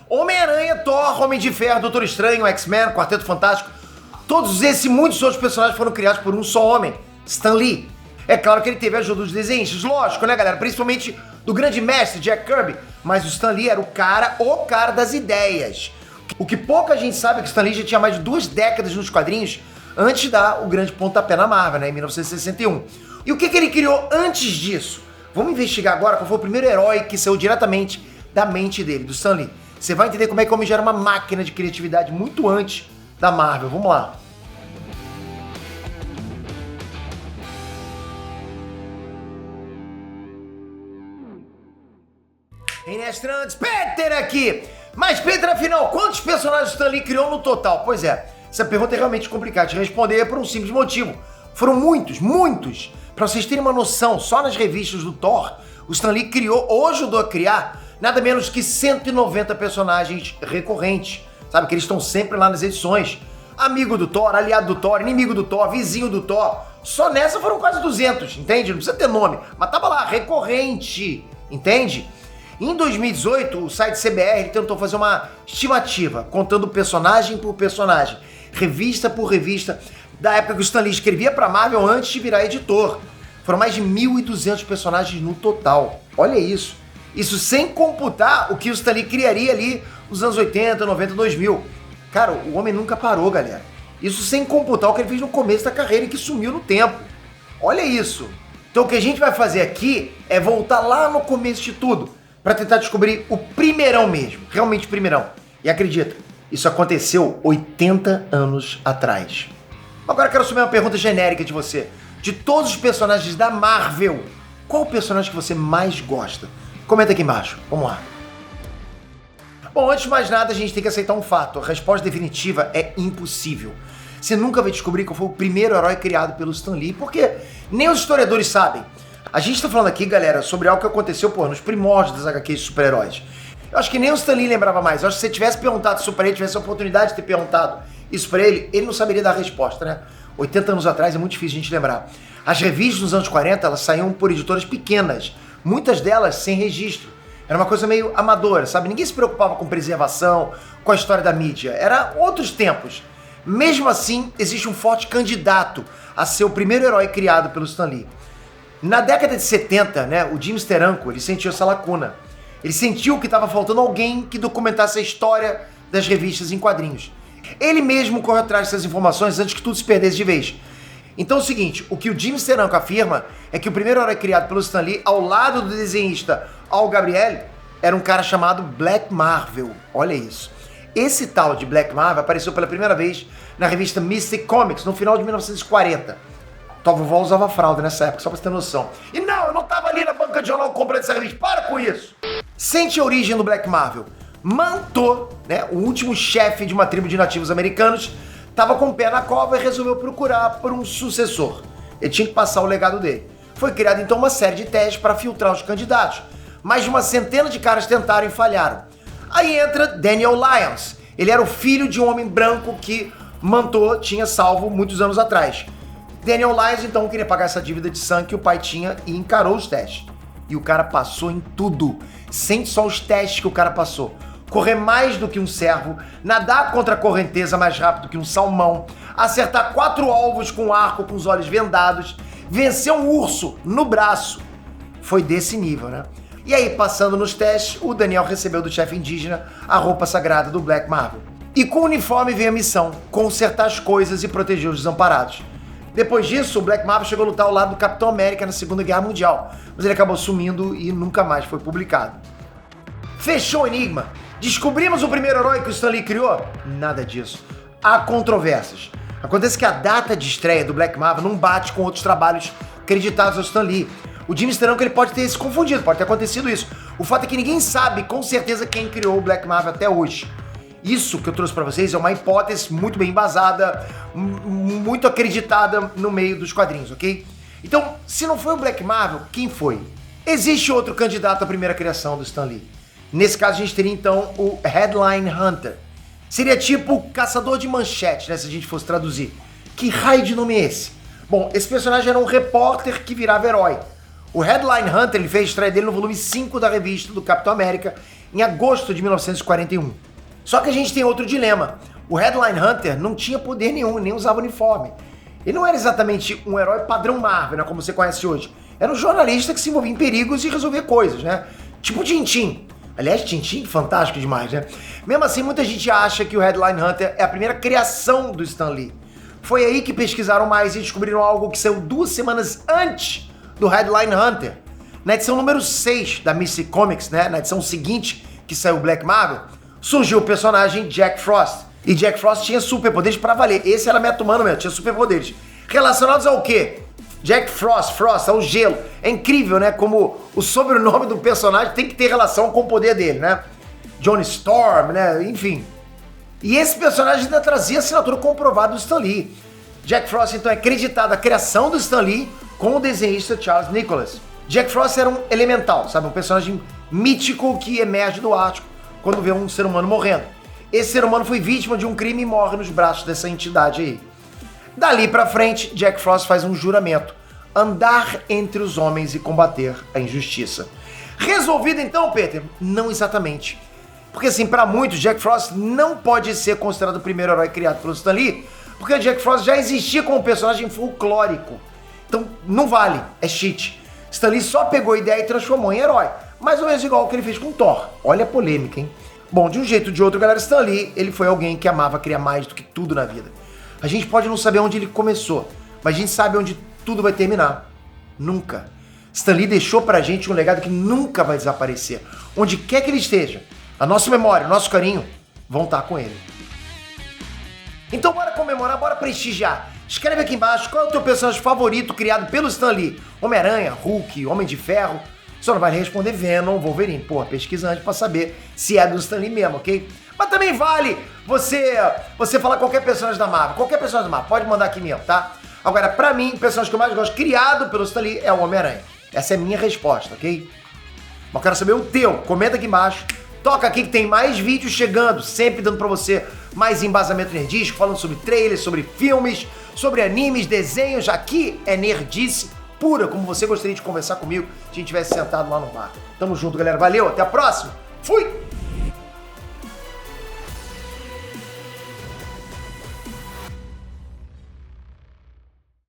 Homem-Aranha, Thor, Homem de Ferro, Doutor Estranho, X-Men, Quarteto Fantástico, todos esses e muitos outros personagens foram criados por um só homem, Stan Lee. É claro que ele teve a ajuda dos desenhistas, lógico, né, galera? Principalmente do grande mestre Jack Kirby, mas o Stan Lee era o cara das ideias. O que pouca gente sabe é que o Stan Lee já tinha mais de 2 décadas nos quadrinhos antes de dar o grande pontapé na Marvel, né, em 1961. E o que ele criou antes disso? Vamos investigar agora qual foi o primeiro herói que saiu diretamente da mente dele, do Stan Lee. Você vai entender como é que o homem já era uma máquina de criatividade muito antes da Marvel. Vamos lá. Inestrantes, Peter aqui! Mas Peter, afinal, quantos personagens Stan Lee criou no total? Pois é, essa pergunta é realmente complicada de responder por um simples motivo. Foram muitos. Pra vocês terem uma noção, só nas revistas do Thor, o Stan Lee criou, ou ajudou a criar, nada menos que 190 personagens recorrentes. Sabe, que eles estão sempre lá nas edições. Amigo do Thor, aliado do Thor, inimigo do Thor, vizinho do Thor. Só nessa foram quase 200, entende? Não precisa ter nome, mas tava lá, recorrente, entende? Em 2018, o site CBR tentou fazer uma estimativa, contando personagem por personagem, revista por revista, da época que o Stan Lee escrevia pra Marvel antes de virar editor. Foram mais de 1.200 personagens no total. Olha isso. Isso sem computar o que o Stan Lee criaria ali nos anos 80, 90, 2000. Cara, o homem nunca parou, galera. Isso sem computar o que ele fez no começo da carreira e que sumiu no tempo. Olha isso. Então o que a gente vai fazer aqui é voltar lá no começo de tudo, para tentar descobrir o primeirão mesmo, realmente o primeirão. E acredita, isso aconteceu 80 anos atrás. Agora eu quero assumir uma pergunta genérica de você. De todos os personagens da Marvel, qual o personagem que você mais gosta? Comenta aqui embaixo, vamos lá. Bom, antes de mais nada, a gente tem que aceitar um fato. A resposta definitiva é impossível. Você nunca vai descobrir qual foi o primeiro herói criado pelo Stan Lee, porque nem os historiadores sabem. A gente tá falando aqui, galera, sobre algo que aconteceu, nos primórdios das HQs de super-heróis. Eu acho que nem o Stan Lee lembrava mais. Eu acho que se você tivesse perguntado isso pra ele, tivesse a oportunidade de ter perguntado isso pra ele não saberia dar a resposta, né? 80 anos atrás é muito difícil a gente lembrar. As revistas nos anos 40, elas saíam por editoras pequenas, muitas delas sem registro. Era uma coisa meio amadora, sabe? Ninguém se preocupava com preservação, com a história da mídia. Era outros tempos. Mesmo assim, existe um forte candidato a ser o primeiro herói criado pelo Stan Lee. Na década de 70, né, o Jim Steranko, ele sentiu essa lacuna. Ele sentiu que estava faltando alguém que documentasse a história das revistas em quadrinhos. Ele mesmo correu atrás dessas informações antes que tudo se perdesse de vez. Então é o seguinte, o que o Jim Steranko afirma é que o primeiro herói criado pelo Stan Lee, ao lado do desenhista Al Gabriel, era um cara chamado Black Marvel. Olha isso. Esse tal de Black Marvel apareceu pela primeira vez na revista Mystic Comics, no final de 1940. Tua vovó usava fralda nessa época, só pra você ter noção. E não, eu não tava ali na banca de jornal comprando essa revista. Para com isso! Sente a origem do Black Marvel. Manto, né, o último chefe de uma tribo de nativos americanos, tava com o pé na cova e resolveu procurar por um sucessor. Ele tinha que passar o legado dele. Foi criada então uma série de testes para filtrar os candidatos. Mais de uma centena de caras tentaram e falharam. Aí entra Daniel Lyons. Ele era o filho de um homem branco que Manto tinha salvo muitos anos atrás. Daniel Lyons então queria pagar essa dívida de sangue que o pai tinha e encarou os testes. E o cara passou em tudo. Sente só os testes que o cara passou. Correr mais do que um cervo, nadar contra a correnteza mais rápido que um salmão, acertar 4 alvos com arco com os olhos vendados, vencer um urso no braço. Foi desse nível, né? E aí, passando nos testes, o Daniel recebeu do chefe indígena a roupa sagrada do Black Marvel. E com o uniforme veio a missão, consertar as coisas e proteger os desamparados. Depois disso, o Black Marvel chegou a lutar ao lado do Capitão América na Segunda Guerra Mundial, mas ele acabou sumindo e nunca mais foi publicado. Fechou o enigma? Descobrimos o primeiro herói que o Stan Lee criou? Nada disso. Há controvérsias. Acontece que a data de estreia do Black Marvel não bate com outros trabalhos creditados ao Stan Lee. O Jim Steranko ele pode ter se confundido, pode ter acontecido isso. O fato é que ninguém sabe com certeza quem criou o Black Marvel até hoje. Isso que eu trouxe pra vocês é uma hipótese muito bem embasada, muito acreditada no meio dos quadrinhos, ok? Então, se não foi o Black Marvel, quem foi? Existe outro candidato à primeira criação do Stan Lee. Nesse caso, a gente teria então o Headline Hunter. Seria tipo caçador de manchete, né, se a gente fosse traduzir. Que raio de nome é esse? Bom, esse personagem era um repórter que virava herói. O Headline Hunter ele fez a estreia dele no volume 5 da revista do Capitão América em agosto de 1941. Só que a gente tem outro dilema. O Headline Hunter não tinha poder nenhum, nem usava uniforme. Ele não era exatamente um herói padrão Marvel, né, como você conhece hoje. Era um jornalista que se envolvia em perigos e resolvia coisas, né? Tipo Tintin. Aliás, Tintin, fantástico demais, né? Mesmo assim, muita gente acha que o Headline Hunter é a primeira criação do Stan Lee. Foi aí que pesquisaram mais e descobriram algo que saiu 2 semanas antes do Headline Hunter. Na edição número 6 da Mystic Comics, né? Na edição seguinte, que saiu o Black Marvel, surgiu o personagem Jack Frost. E Jack Frost tinha superpoderes pra valer. Esse era meta-humano mesmo, tinha superpoderes. Relacionados ao quê? Jack Frost, ao gelo. É incrível, né? Como o sobrenome do personagem tem que ter relação com o poder dele, né? Johnny Storm, né? Enfim. E esse personagem ainda trazia a assinatura comprovada do Stan Lee. Jack Frost, então, é acreditado a criação do Stan Lee com o desenhista Charles Nicholas. Jack Frost era um elemental, sabe? Um personagem mítico que emerge do Ártico quando vê um ser humano morrendo. Esse ser humano foi vítima de um crime e morre nos braços dessa entidade aí. Dali pra frente, Jack Frost faz um juramento: andar entre os homens e combater a injustiça. Resolvido então, Peter? Não exatamente. Porque assim, pra muitos, Jack Frost não pode ser considerado o primeiro herói criado pelo Stan Lee, porque Jack Frost já existia como personagem folclórico. Então, não vale, é cheat. Stan Lee só pegou a ideia e transformou em herói. Mais ou menos igual o que ele fez com Thor. Olha a polêmica, hein? Bom, de um jeito ou de outro, galera, Stan Lee, ele foi alguém que amava criar mais do que tudo na vida. A gente pode não saber onde ele começou, mas a gente sabe onde tudo vai terminar. Nunca. Stan Lee deixou pra gente um legado que nunca vai desaparecer. Onde quer que ele esteja, a nossa memória, o nosso carinho vão estar com ele. Então bora comemorar, bora prestigiar. Escreve aqui embaixo qual é o teu personagem favorito criado pelo Stan Lee. Homem-Aranha, Hulk, Homem de Ferro. Só não vai responder Venom, Wolverine. Pô, pesquisa antes pra saber se é do Stan Lee mesmo, ok? Mas também vale você falar qualquer personagem da Marvel. Qualquer personagem da Marvel, pode mandar aqui mesmo, tá? Agora, pra mim, o personagem que eu mais gosto, criado pelo Stan Lee, é o Homem-Aranha. Essa é a minha resposta, ok? Mas eu quero saber o teu. Comenta aqui embaixo. Toca aqui que tem mais vídeos chegando, sempre dando pra você mais embasamento nerdístico, falando sobre trailers, sobre filmes, sobre animes, desenhos. Aqui é nerdice pura, como você gostaria de conversar comigo se a gente tivesse sentado lá no bar. Tamo junto, galera. Valeu, até a próxima. Fui!